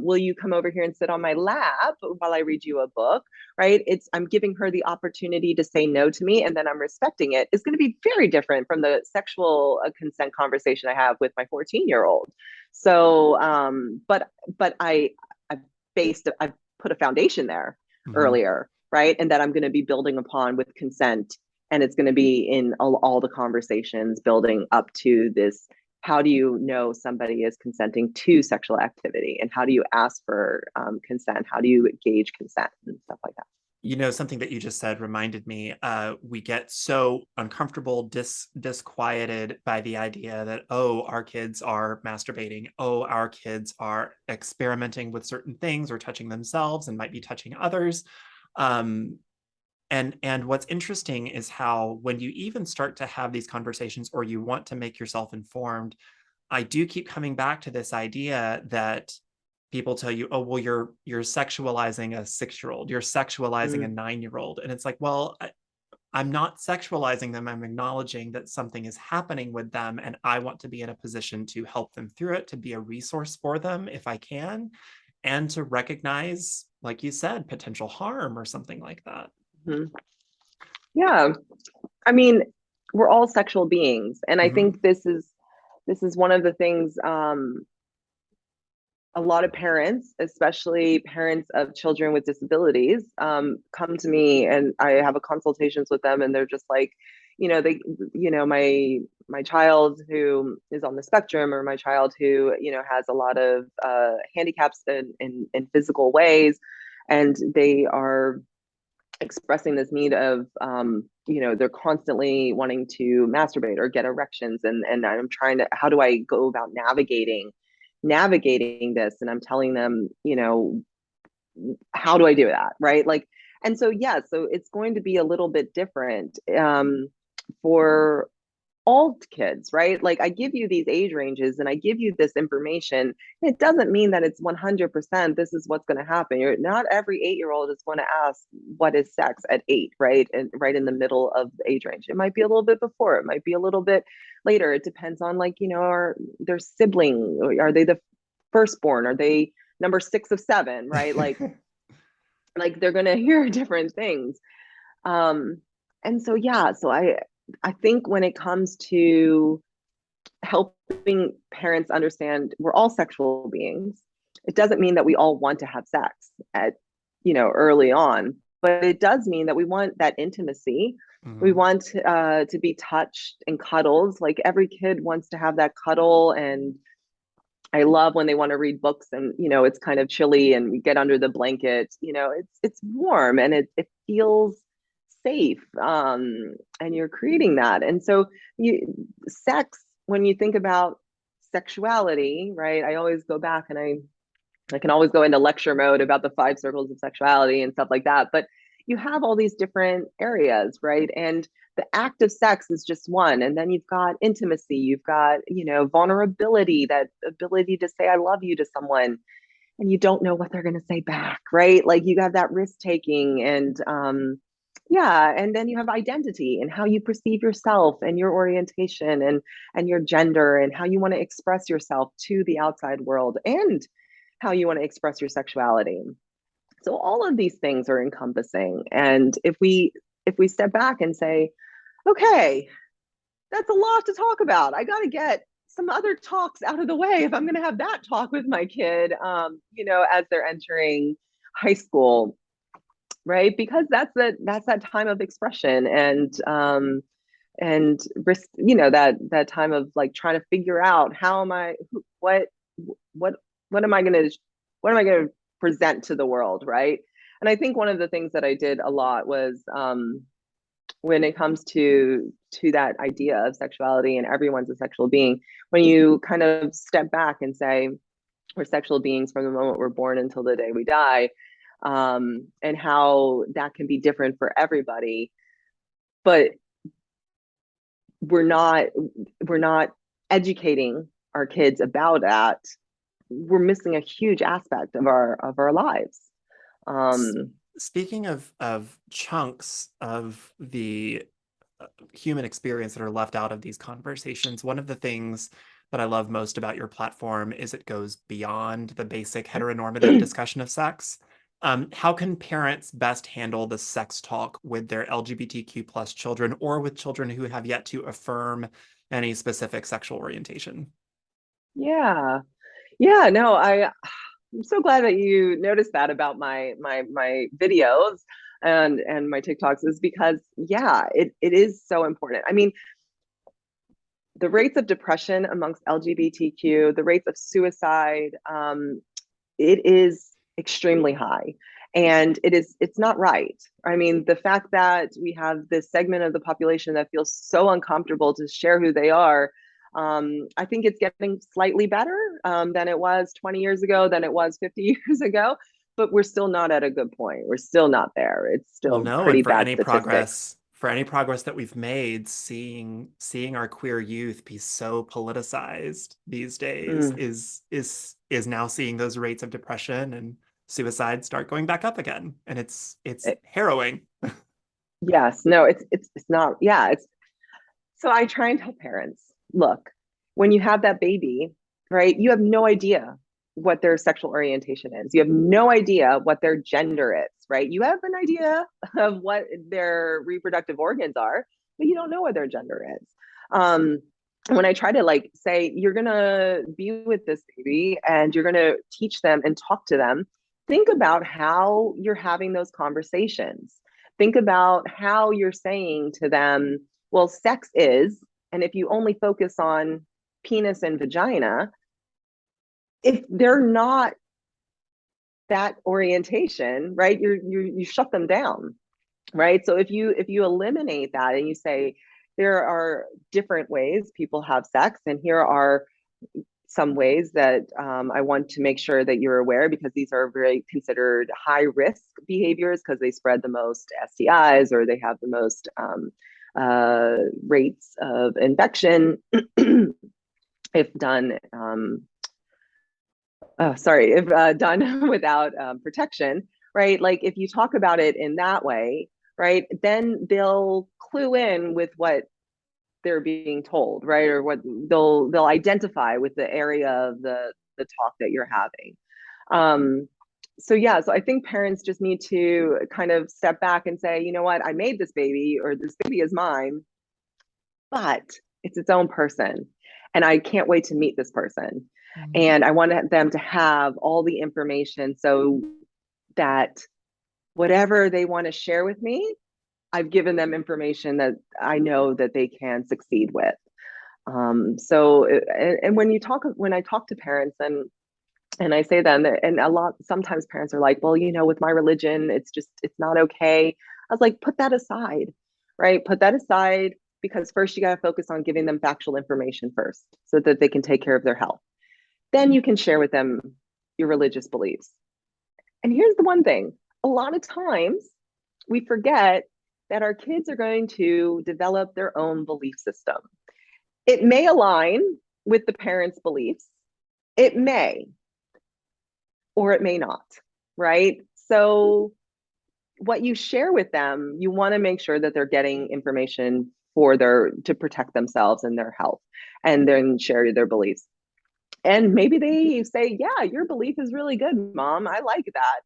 will you come over here and sit on my lap while I read you a book? Right. I'm giving her the opportunity to say no to me and then I'm respecting it. It's going to be very different from the sexual consent conversation I have with my 14-year-old. So, but I've put a foundation there Mhm. earlier, right? And that I'm going to be building upon with consent, and it's going to be in all the conversations building up to this. How do you know somebody is consenting to sexual activity, and how do you ask for consent? How do you gauge consent and stuff like that? Something that you just said reminded me, we get so uncomfortable, disquieted by the idea that, oh, our kids are masturbating. Oh, our kids are experimenting with certain things or touching themselves and might be touching others. Um, and what's interesting is how when you even start to have these conversations or you want to make yourself informed, I do keep coming back to this idea that people tell you, oh, well, you're sexualizing a 6-year-old, you're sexualizing a Mm, 9-year-old. And it's like, well, I'm not sexualizing them. I'm acknowledging that something is happening with them. And I want to be in a position to help them through it, to be a resource for them if I can, and to recognize, like you said, potential harm or something like that. mhm. Yeah, I mean, we're all sexual beings, and I Mhm. think this is one of the things a lot of parents, especially parents of children with disabilities, come to me and I have a consultations with them, and they're just like, they, my child who is on the spectrum, or my child who, has a lot of handicaps in physical ways, and they are expressing this need of they're constantly wanting to masturbate or get erections, and I'm trying to, how do I go about navigating this, and I'm telling them, how do I do that, right? Like, and so yeah, so it's going to be a little bit different for all kids, right? Like I give you these age ranges and I give you this information. It doesn't mean that it's 100% this is what's going to happen. Not every 8-year-old is going to ask what is sex at 8, right? And right in the middle of the age range. It might be a little bit before, it might be a little bit later. It depends on, like, their sibling. Are they the firstborn? Are they number 6 of 7, right? Like they're going to hear different things. Um and so yeah, so I think when it comes to helping parents understand we're all sexual beings, it doesn't mean that we all want to have sex at, early on, but it does mean that we want that intimacy. We want to be touched and cuddles. Like every kid wants to have that cuddle. And I love when they want to read books and, it's kind of chilly and we get under the blanket, it's warm and it feels safe. And you're creating that. And so sex, when you think about sexuality, right? I always go back and I can always go into lecture mode about the 5 circles of sexuality and stuff like that. But you have all these different areas, right? And the act of sex is just one. And then you've got intimacy, you've got, vulnerability, that ability to say, I love you to someone, and you don't know what they're going to say back, right? Like you have that risk taking and, yeah. And then you have identity and how you perceive yourself and your orientation and your gender and how you want to express yourself to the outside world and how you want to express your sexuality. So all of these things are encompassing. And if we step back and say, okay, that's a lot to talk about. I got to get some other talks out of the way if I'm going to have that talk with my kid, as they're entering high school, right? Because that's that time of expression and risk, that time of like trying to figure out how am I, what am I going to present to the world, right? And I think one of the things that I did a lot was when it comes to that idea of sexuality and everyone's a sexual being, when you kind of step back and say we're sexual beings from the moment we're born until the day we die, and how that can be different for everybody, but we're not educating our kids about that, we're missing a huge aspect of our lives. Speaking of chunks of the human experience that are left out of these conversations, one of the things that I love most about your platform is it goes beyond the basic heteronormative discussion of sex. How can parents best handle the sex talk with their LGBTQ plus children or with children who have yet to affirm any specific sexual orientation? Yeah. Yeah, no, I'm so glad that you noticed that about my videos and my TikToks, is because yeah, it is so important. I mean, the rates of depression amongst LGBTQ, the rates of suicide, it is extremely high. And it's not right. I mean, the fact that we have this segment of the population that feels so uncomfortable to share who they are, I think it's getting slightly better than it was 20 years ago, than it was 50 years ago, but we're still not at a good point. We're still not there. It's Well, still no, pretty and bad statistics. for any progress that we've made, seeing our queer youth be so politicized these days Mm. is now seeing those rates of depression and suicide start going back up again, and it's It- harrowing. yes, no, it's not. Yeah, it's so I try and tell parents, look, when you have that baby, right, you have no idea what their sexual orientation is. You have no idea what their gender is, right? You have an idea of what their reproductive organs are, but you don't know what their gender is. When I try to like say, you're gonna be with this baby and you're gonna teach them and talk to them, think about how you're having those conversations. Think about how you're saying to them, well, sex is, and if you only focus on penis and vagina, if they're not that orientation, right, you shut them down, right? So if you eliminate that and you say there are different ways people have sex, and here are some ways that I want to make sure that you're aware, because these are very considered high risk behaviors because they spread the most STIs or they have the most rates of infection if done if done without protection, right? Like if you talk about it in that way, right, then they'll clue in with what they're being told, right, or what they'll identify with the area of the talk that you're having. So yeah, so I think parents just need to kind of step back and say, you know what, I made this baby, or this baby is mine, but it's its own person, and I can't wait to meet this person. Mhm. And I wanted them to have all the information so that whatever they want to share with me, I've given them information that I know that they can succeed with. And when I talk to parents and I say them, and sometimes parents are like, well, with my religion, it's not okay. I was like, put that aside, right? Put that aside, because first you got to focus on giving them factual information first so that they can take care of their health. Then you can share with them your religious beliefs. And here's the one thing: a lot of times we forget that our kids are going to develop their own belief system. It may align with the parents' beliefs, it may, or it may not, right? So, what you share with them, you want to make sure that they're getting information to protect themselves and their health, and then share their beliefs. And maybe they say, yeah, your belief is really good, mom. I like that.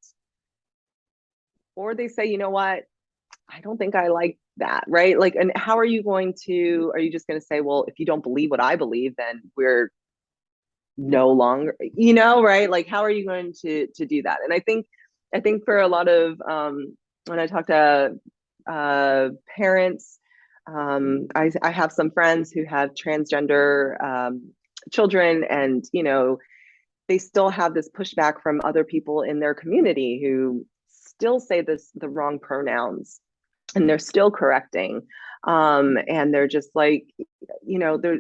Or they say, you know what? I don't think I like that, right? Like, and how are you just going to say, well, if you don't believe what I believe, then we're no longer, right? Like, how are you going to do that? And I think for a lot of when I talk to parents, I have some friends who have transgender children, and they still have this pushback from other people in their community who still say the wrong pronouns, and they're still correcting, and they're just like, they're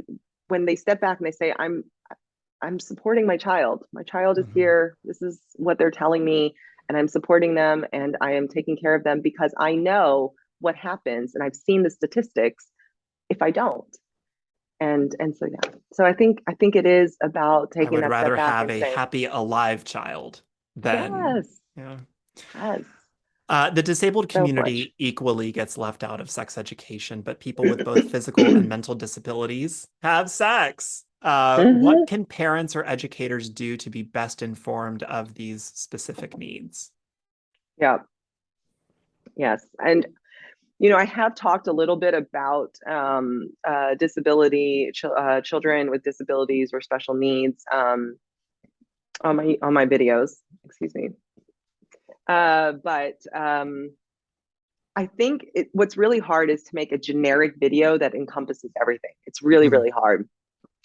when they step back and they say, I'm supporting my child. My child is Mhm. here. This is what they're telling me, and I'm supporting them, and I am taking care of them because I know what happens, and I've seen the statistics if I don't. And so yeah. So I think it is about I taking would that step rather back have and a saying, happy, alive child than, yes, yeah. yes, The disabled so much. community equally gets left out of sex education, but people with both physical and mental disabilities have sex. What Mhm. can parents or educators do to be best informed of these specific needs? Yeah, yes. And I have talked a little bit about children with disabilities or special needs on my videos. Excuse me. But I think what's really hard is to make a generic video that encompasses everything. It's really, Mhm. really hard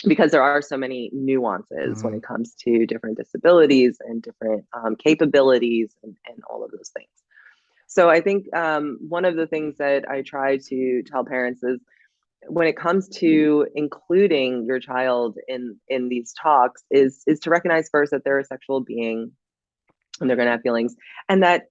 because there are so many nuances when Mhm. it comes to different disabilities and different capabilities and all of those things. So I think one of the things that I try to tell parents is, when it comes to including your child in these talks, is to recognize first that they're a sexual being and they're going to have feelings, and that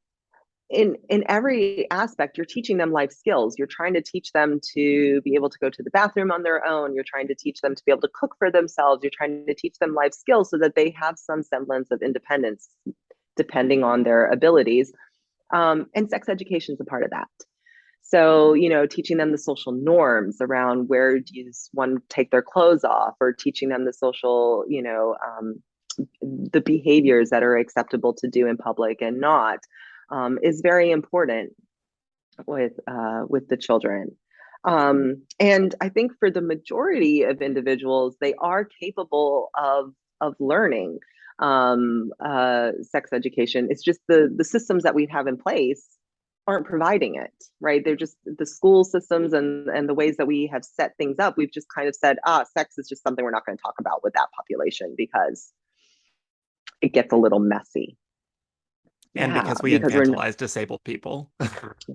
in every aspect you're teaching them life skills. You're trying to teach them to be able to go to the bathroom on their own. You're trying to teach them to be able to cook for themselves. You're trying to teach them life skills so that they have some semblance of independence depending on their abilities. And sex education is a part of that. So, teaching them the social norms around where do you want to take their clothes off, or teaching them the social, the behaviors that are acceptable to do in public and not, is very important with the children. And I think for the majority of individuals, they are capable of learning sex education. It's just the systems that we have in place aren't providing it, right? They're just the school systems and the ways that we have set things up. We've just kind of said, sex is just something we're not going to talk about with that population because it gets a little messy. And Yeah, because we because we're infantilize disabled people.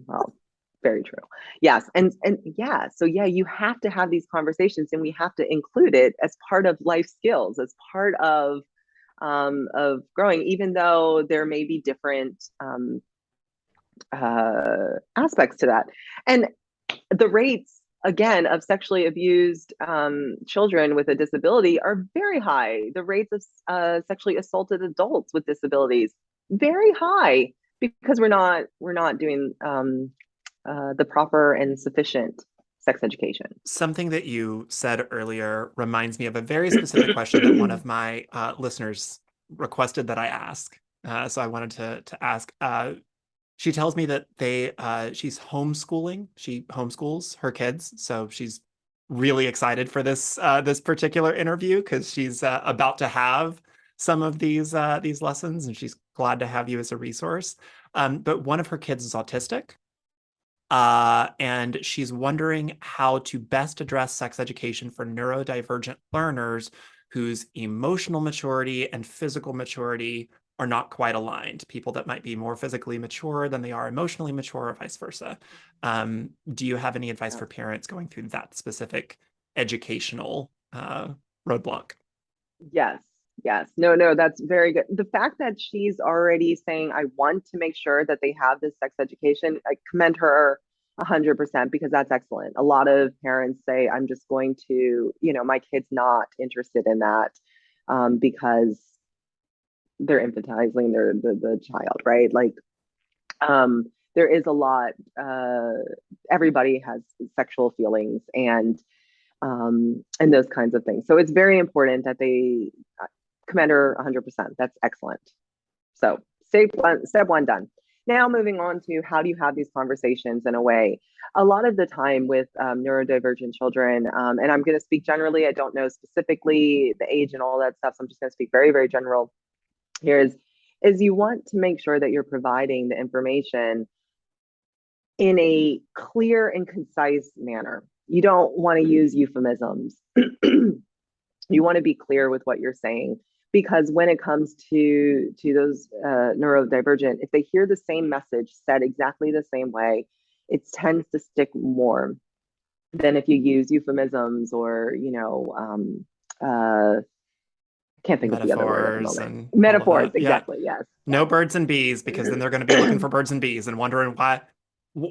well, very true. Yes, and yeah, so yeah, you have to have these conversations, and we have to include it as part of life skills, as part of growing, even though there may be different aspects to that. And the rates, again, of sexually abused children with a disability are very high. The rates of sexually assaulted adults with disabilities, very high, because we're not doing the proper and sufficient sex education. Something that you said earlier reminds me of a very specific question that one of my listeners requested that I ask. So I wanted to ask. She tells me that she's homeschooling. She homeschools her kids, so she's really excited for this particular interview because she's about to have some of these lessons, and she's glad to have you as a resource. But one of her kids is autistic, and she's wondering how to best address sex education for neurodivergent learners whose emotional maturity and physical maturity are not quite aligned. People that might be more physically mature than they are emotionally mature, or vice versa. Do you have any advice for parents going through that specific educational roadblock? Yes, yes. No, no, that's very good. The fact that she's already saying, I want to make sure that they have this sex education, I commend her 100% because that's excellent. A lot of parents say, I'm just going to, my kid's not interested in that because they're infantilizing the child, right? Like, there is a lot, everybody has sexual feelings and those kinds of things. So it's very important that they commend her 100%. That's excellent. So step one done. Now moving on to how do you have these conversations in a way? A lot of the time with neurodivergent children, and I'm going to speak generally, I don't know specifically the age and all that stuff, so I'm just going to speak very, very general here is you want to make sure that you're providing the information in a clear and concise manner. You don't want to use euphemisms. You want to be clear with what you're saying, because when it comes to those neurodivergent, if they hear the same message said exactly the same way, it tends to stick more than if you use euphemisms or can't think of the other word at the Metaphors moment. and all of Metaphors, that. Yeah. exactly. Yes. No birds and bees, because then they're going to be looking for birds and bees and wondering why.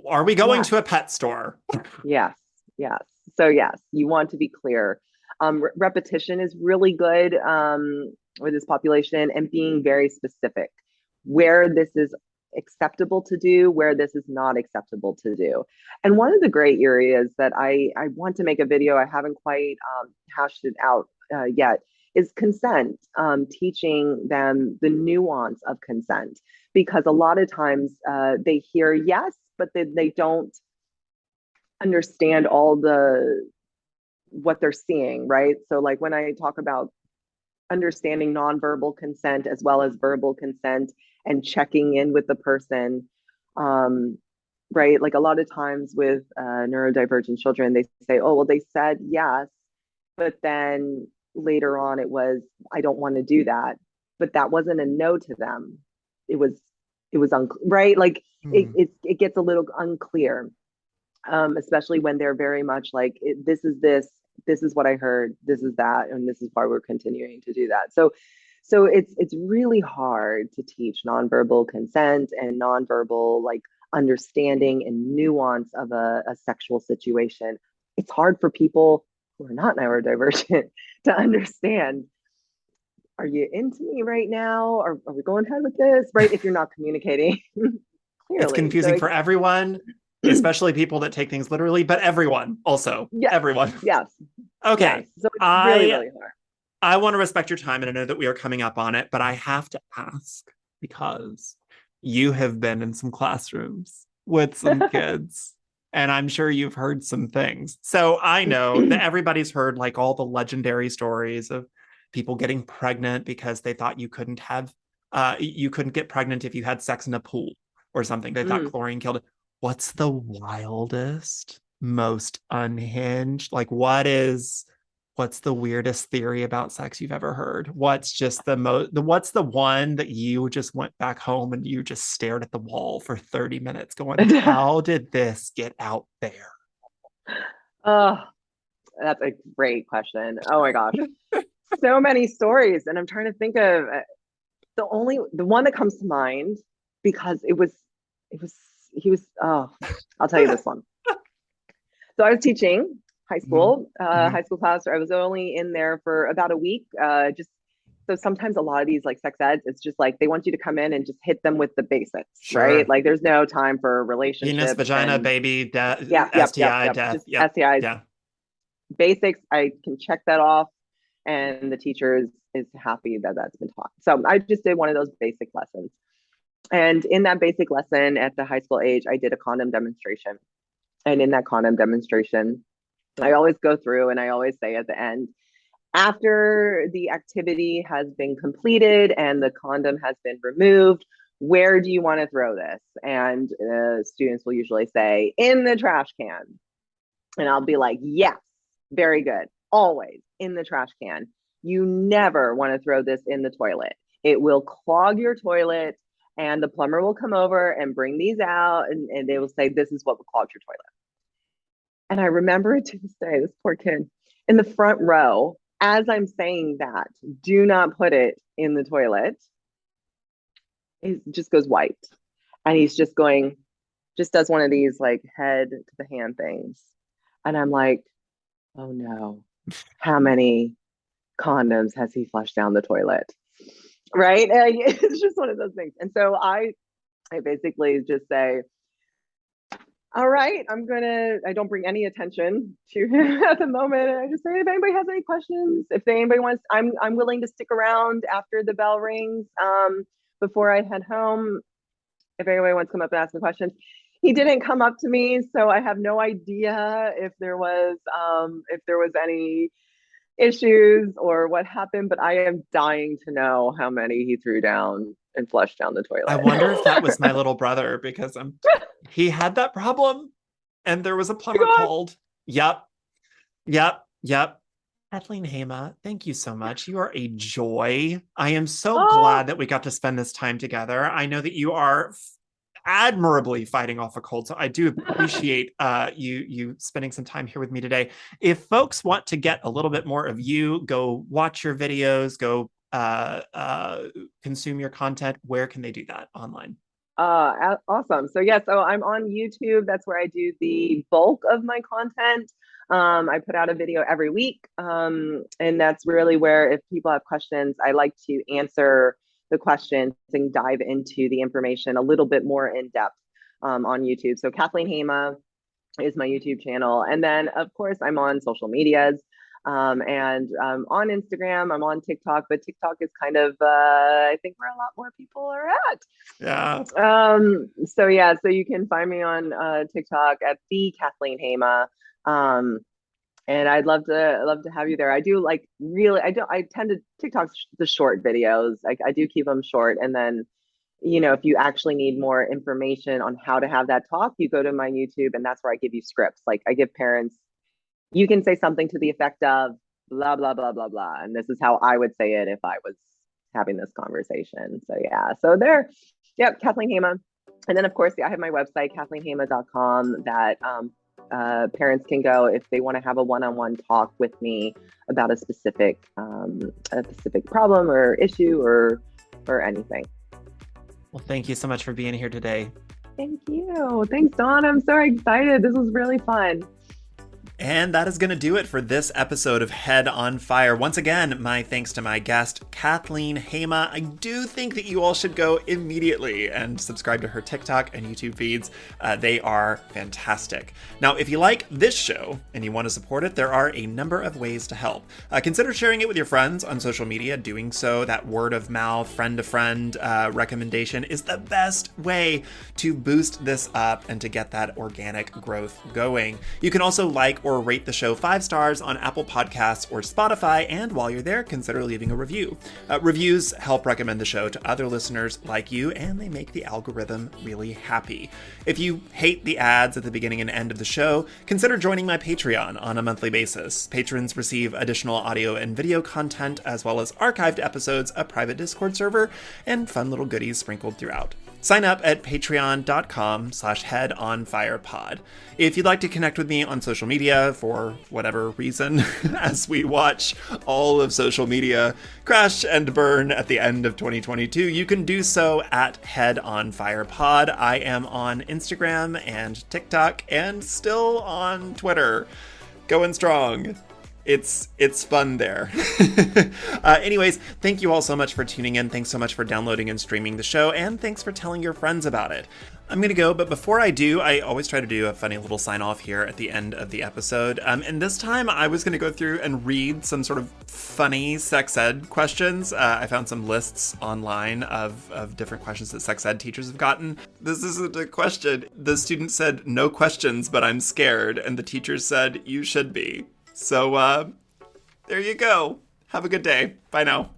Are we going to a pet store? Yes, yes. So yes, you want to be clear. Repetition is really good with this population, and being very specific where this is acceptable to do, where this is not acceptable to do. And one of the gray areas that I want to make a video, I haven't quite hashed it out yet, is consent, teaching them the nuance of consent, because a lot of times they hear yes, but they don't understand all what they're seeing, right? So like when I talk about understanding nonverbal consent as well as verbal consent and checking in with the person, right? Like a lot of times with neurodivergent children, they say, oh, well, they said yes, but then later on it was, I don't want to do that. But that wasn't a no to them. It was right? Like it gets a little unclear. Especially when they're very much like, this is what I heard, this is that, and this is why we're continuing to do that. So it's really hard to teach nonverbal consent and nonverbal like understanding and nuance of a sexual situation. It's hard for people who are not neurodivergent to understand. Are you into me right now? Are we going ahead with this? Right? If you're not communicating clearly. It's confusing for everyone, especially people that take things literally, but everyone also. Yes. Everyone. Yes. Okay. Yes. So it's really, really hard. I want to respect your time, and I know that we are coming up on it, but I have to ask because you have been in some classrooms with some kids, and I'm sure you've heard some things. So I know that everybody's heard like all the legendary stories of people getting pregnant because they thought you couldn't get pregnant if you had sex in a pool or something. They thought chlorine killed it. What's the wildest, most unhinged? Like, what's the weirdest theory about sex you've ever heard? What's just what's the one that you just went back home and you just stared at the wall for 30 minutes going, how did this get out there? Oh, that's a great question. Oh my gosh. So many stories. And I'm trying to think of the one that comes to mind, because I'll tell you this one. So I was teaching high school class. I was only in there for about a week. Just so sometimes a lot of these like sex eds, it's just like they want you to come in and just hit them with the basics, right? Like there's no time for relationships. Penis, vagina, baby, STI, death. Just STIs. Yeah. Basics, I can check that off, and the teacher is happy that that's been taught. So I just did one of those basic lessons. And in that basic lesson at the high school age, I did a condom demonstration. And in that condom demonstration, I always go through and I always say at the end, after the activity has been completed and the condom has been removed, where do you want to throw this? And students will usually say, in the trash can. And I'll be like, yes, very good. Always in the trash can. You never want to throw this in the toilet. It will clog your toilet, and the plumber will come over and bring these out, and they will say, this is what will clog your toilet. And I remember it to this day, this poor kid in the front row, as I'm saying that, do not put it in the toilet. It just goes white. And he's just going, just does one of these like head to the hand things. And I'm like, oh no, how many condoms has he flushed down the toilet? Right? And it's just one of those things. And so I basically just say, all right, I don't bring any attention to him at the moment. And I just say, if anybody has any questions, if anybody wants, I'm willing to stick around after the bell rings, before I head home. If anybody wants to come up and ask me questions. He didn't come up to me, so I have no idea if there was any issues or what happened, but I am dying to know how many he threw down and flushed down the toilet. I wonder if that was my little brother, because he had that problem and there was a plumber called. Yep. Kathleen Hema, thank you so much. You are a joy. I am so glad that we got to spend this time together. I know that you are admirably fighting off a cold, so I do appreciate you spending some time here with me today. If folks want to get a little bit more of you, go watch your videos, go consume your content, where can they do that online? Awesome. So I'm on YouTube. That's where I do the bulk of my content. I put out a video every week. And that's really where, if people have questions, I like to answer the questions and dive into the information a little bit more in depth on YouTube. So Kathleen Hema is my YouTube channel. And then of course I'm on social medias. On Instagram, I'm on TikTok, but TikTok is kind of, I think where a lot more people are at. Yeah. So you can find me on TikTok at the Kathleen Hema. And I'd love to have you there. I do I tend to TikTok the short videos. I do keep them short. And then, if you actually need more information on how to have that talk, you go to my YouTube, and that's where I give you scripts. Like I give parents, you can say something to the effect of blah, blah, blah, blah, blah. And this is how I would say it if I was having this conversation. So there, yep, Kathleen Hema. And then of course, I have my website, kathleenhema.com, that parents can go if they want to have a one-on-one talk with me about a specific problem or issue or anything. Well, thank you so much for being here today. Thank you. Thanks, Dawn. I'm so excited. This was really fun. And that is going to do it for this episode of Head on Fire. Once again, my thanks to my guest, Kathleen Hema. I do think that you all should go immediately and subscribe to her TikTok and YouTube feeds. They are fantastic. Now, if you like this show and you want to support it, there are a number of ways to help. Consider sharing it with your friends on social media. Doing so, that word of mouth, friend-to-friend recommendation is the best way to boost this up and to get that organic growth going. You can also like or rate the show 5 stars on Apple Podcasts or Spotify, and while you're there, consider leaving a review. Reviews help recommend the show to other listeners like you, and they make the algorithm really happy. If you hate the ads at the beginning and end of the show, consider joining my Patreon on a monthly basis. Patrons receive additional audio and video content, as well as archived episodes, a private Discord server, and fun little goodies sprinkled throughout. Sign up at patreon.com/headonfirepod. If you'd like to connect with me on social media for whatever reason, as we watch all of social media crash and burn at the end of 2022, you can do so at headonfirepod. I am on Instagram and TikTok and still on Twitter. Going strong. It's fun there. Anyways, thank you all so much for tuning in. Thanks so much for downloading and streaming the show, and thanks for telling your friends about it. I'm going to go, but before I do, I always try to do a funny little sign off here at the end of the episode. And this time I was going to go through and read some sort of funny sex ed questions. I found some lists online of different questions that sex ed teachers have gotten. This isn't a question. The student said, "No questions, but I'm scared." And the teacher said, "You should be." So, there you go. Have a good day. Bye now.